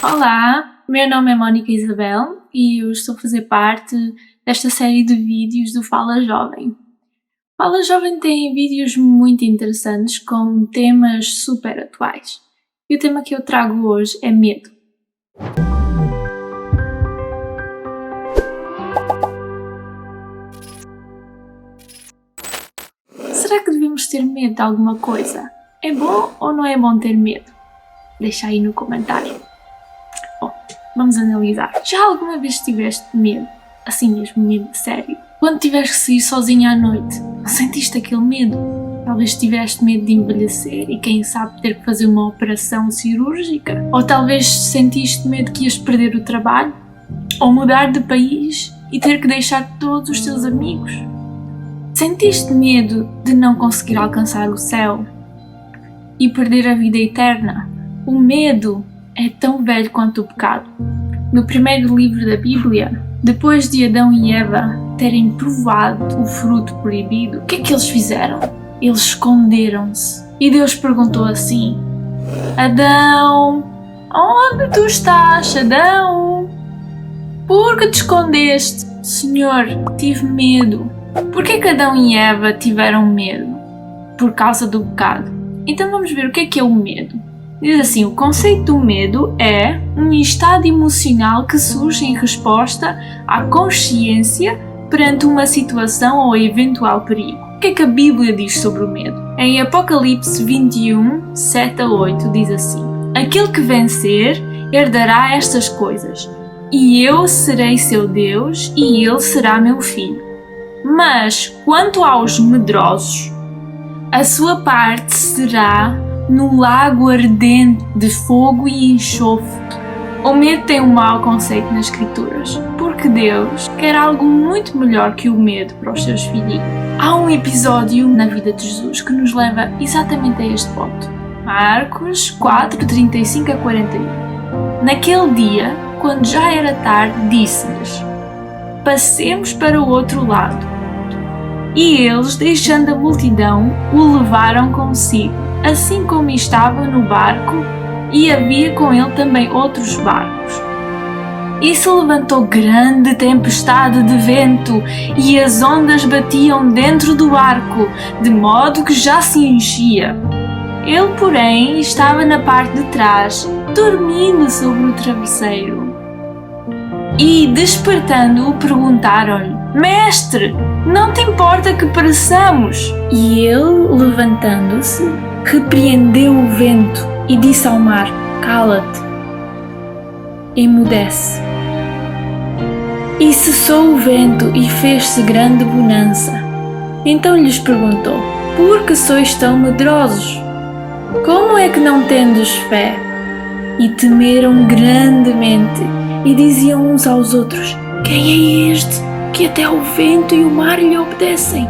Olá, meu nome é Mónica Isabel e eu estou a fazer parte desta série de vídeos do Fala Jovem. Fala Jovem tem vídeos muito interessantes com temas super atuais. E o tema que eu trago hoje é medo. Será que devemos ter medo de alguma coisa? É bom ou não é bom ter medo? Deixa aí no comentário. Bom, vamos analisar. Já alguma vez tiveste medo? Assim mesmo, medo sério? Quando tiveres que sair sozinha à noite, sentiste aquele medo? Talvez tiveste medo de envelhecer e quem sabe ter que fazer uma operação cirúrgica? Ou talvez sentiste medo que ias perder o trabalho? Ou mudar de país e ter que deixar todos os teus amigos? Sentiste medo de não conseguir alcançar o céu e perder a vida eterna? O medo é tão velho quanto o pecado. No primeiro livro da Bíblia, depois de Adão e Eva terem provado o fruto proibido, o que é que eles fizeram? Eles esconderam-se. E Deus perguntou assim: Adão, onde tu estás, Adão? Por que te escondeste? Senhor, tive medo. Por que Adão e Eva tiveram medo? Por causa do pecado. Então vamos ver o que é o medo. Diz assim: o conceito do medo é um estado emocional que surge em resposta à consciência perante uma situação ou eventual perigo. O que é que a Bíblia diz sobre o medo? Em Apocalipse 21, 7 a 8 diz assim: aquele que vencer herdará estas coisas, e eu serei seu Deus e ele será meu filho. Mas quanto aos medrosos, a sua parte será no lago ardente de fogo e enxofre. O medo tem um mau conceito nas Escrituras, porque Deus quer algo muito melhor que o medo para os seus filhos. Há um episódio na vida de Jesus que nos leva exatamente a este ponto. Marcos 4, 35 a 41. Naquele dia, quando já era tarde, disse-lhes: passemos para o outro lado. E eles, deixando a multidão, o levaram consigo, assim como estava no barco, e havia com ele também outros barcos. E se levantou grande tempestade de vento, e as ondas batiam dentro do barco, de modo que já se enchia. Ele, porém, estava na parte de trás, dormindo sobre o travesseiro. E, despertando-o, perguntaram-lhe: Mestre, não te importa que pereçamos? E ele, levantando-se, repreendeu o vento e disse ao mar: cala-te, emudece. E cessou o vento e fez-se grande bonança. Então lhes perguntou: por que sois tão medrosos? Como é que não tendes fé? E temeram grandemente e diziam uns aos outros: quem é este que até o vento e o mar lhe obedecem?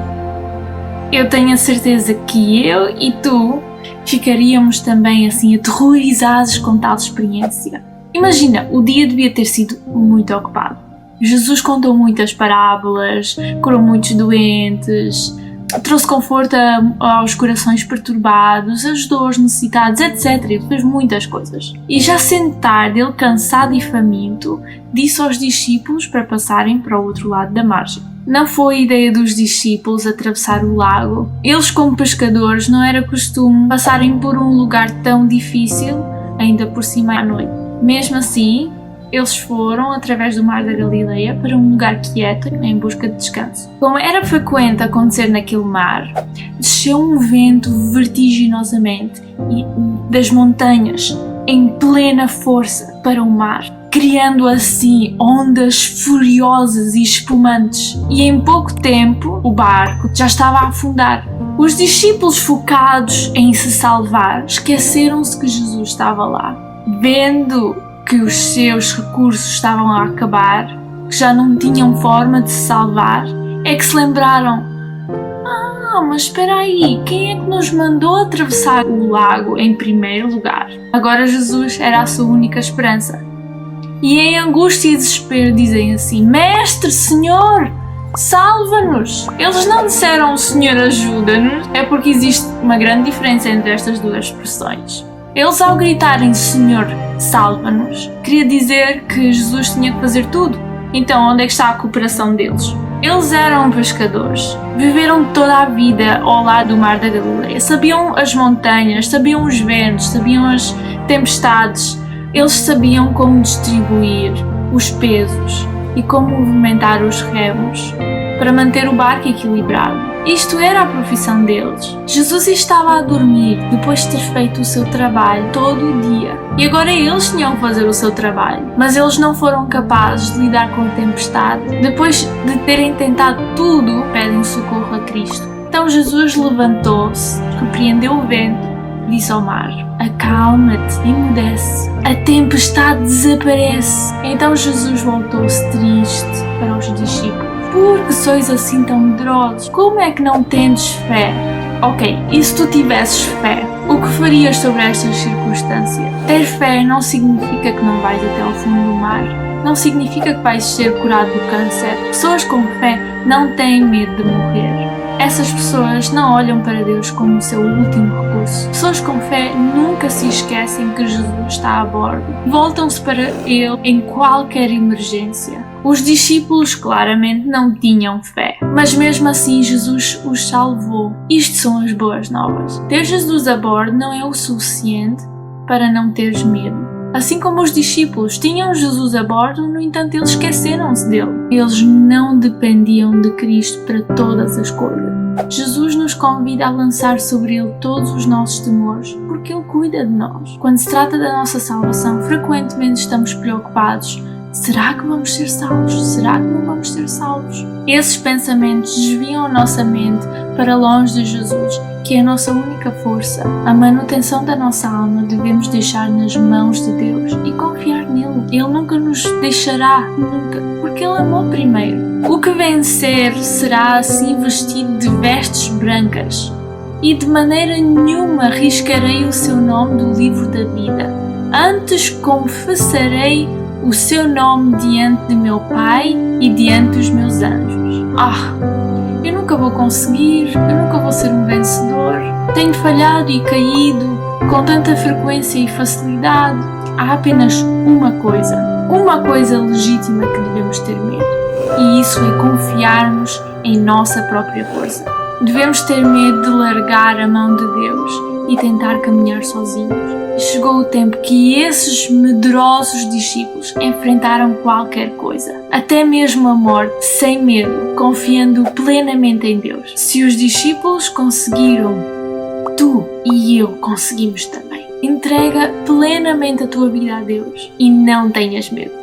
Eu tenho a certeza que eu e tu ficaríamos também assim aterrorizados com tal experiência. Imagina, o dia devia ter sido muito ocupado. Jesus contou muitas parábolas, curou muitos doentes, trouxe conforto aos corações perturbados, ajudou os necessitados, etc. Ele fez muitas coisas. E já sendo tarde, ele, cansado e faminto, disse aos discípulos para passarem para o outro lado da margem. Não foi ideia dos discípulos atravessar o lago. Eles, como pescadores, não era costume passarem por um lugar tão difícil, ainda por cima à noite. Mesmo assim, eles foram através do mar da Galileia para um lugar quieto em busca de descanso. Como era frequente acontecer naquele mar, desceu um vento vertiginosamente das montanhas em plena força para o mar, criando assim ondas furiosas e espumantes. E em pouco tempo o barco já estava a afundar. Os discípulos, focados em se salvar, esqueceram-se que Jesus estava lá. Vendo que os seus recursos estavam a acabar, que já não tinham forma de se salvar, é que se lembraram: mas espera aí, quem é que nos mandou atravessar o lago em primeiro lugar? Agora Jesus era a sua única esperança. E em angústia e desespero dizem assim: Mestre, Senhor, salva-nos! Eles não disseram: Senhor, ajuda-nos. É porque existe uma grande diferença entre estas duas expressões. Eles, ao gritarem Senhor, salva-nos, queria dizer que Jesus tinha que fazer tudo. Então, onde é que está a cooperação deles? Eles eram pescadores, viveram toda a vida ao lado do mar da Galileia, sabiam as montanhas, sabiam os ventos, sabiam as tempestades, eles sabiam como distribuir os pesos e como movimentar os remos para manter o barco equilibrado. Isto era a profissão deles. Jesus estava a dormir depois de ter feito o seu trabalho todo o dia. E agora eles tinham que fazer o seu trabalho. Mas eles não foram capazes de lidar com a tempestade. Depois de terem tentado tudo, pedem socorro a Cristo. Então Jesus levantou-se, repreendeu o vento e disse ao mar: acalma-te, emudece. A tempestade desaparece. Então Jesus voltou-se triste para os discípulos. Por que sois assim tão medrosos? Como é que não tendes fé? Ok, e se tu tivesses fé, o que farias sobre estas circunstâncias? Ter fé não significa que não vais até ao fundo do mar. Não significa que vais ser curado do câncer. Pessoas com fé não têm medo de morrer. Essas pessoas não olham para Deus como o seu último recurso. Pessoas com fé nunca se esquecem que Jesus está a bordo. Voltam-se para Ele em qualquer emergência. Os discípulos claramente não tinham fé, mas mesmo assim Jesus os salvou. Isto são as boas novas. Ter Jesus a bordo não é o suficiente para não teres medo. Assim como os discípulos tinham Jesus a bordo, no entanto eles esqueceram-se dele. Eles não dependiam de Cristo para todas as coisas. Jesus nos convida a lançar sobre Ele todos os nossos temores, porque Ele cuida de nós. Quando se trata da nossa salvação, frequentemente estamos preocupados. Será que vamos ser salvos? Será que não vamos ser salvos? Esses pensamentos desviam a nossa mente para longe de Jesus, que é a nossa única força. A manutenção da nossa alma devemos deixar nas mãos de Deus e confiar nele. Ele nunca nos deixará, nunca, porque Ele amou primeiro. O que vencer será assim vestido de vestes brancas, e de maneira nenhuma riscarei o seu nome do livro da vida. Antes confessarei o seu nome diante de meu Pai e diante dos meus anjos. Eu nunca vou conseguir, eu nunca vou ser um vencedor. Tenho falhado e caído com tanta frequência e facilidade. Há apenas uma coisa legítima que devemos ter medo, e isso é confiarmos em nossa própria força. Devemos ter medo de largar a mão de Deus e tentar caminhar sozinhos. Chegou o tempo que esses medrosos discípulos enfrentaram qualquer coisa, até mesmo a morte, sem medo, confiando plenamente em Deus. Se os discípulos conseguiram, tu e eu conseguimos também. Entrega plenamente a tua vida a Deus e não tenhas medo.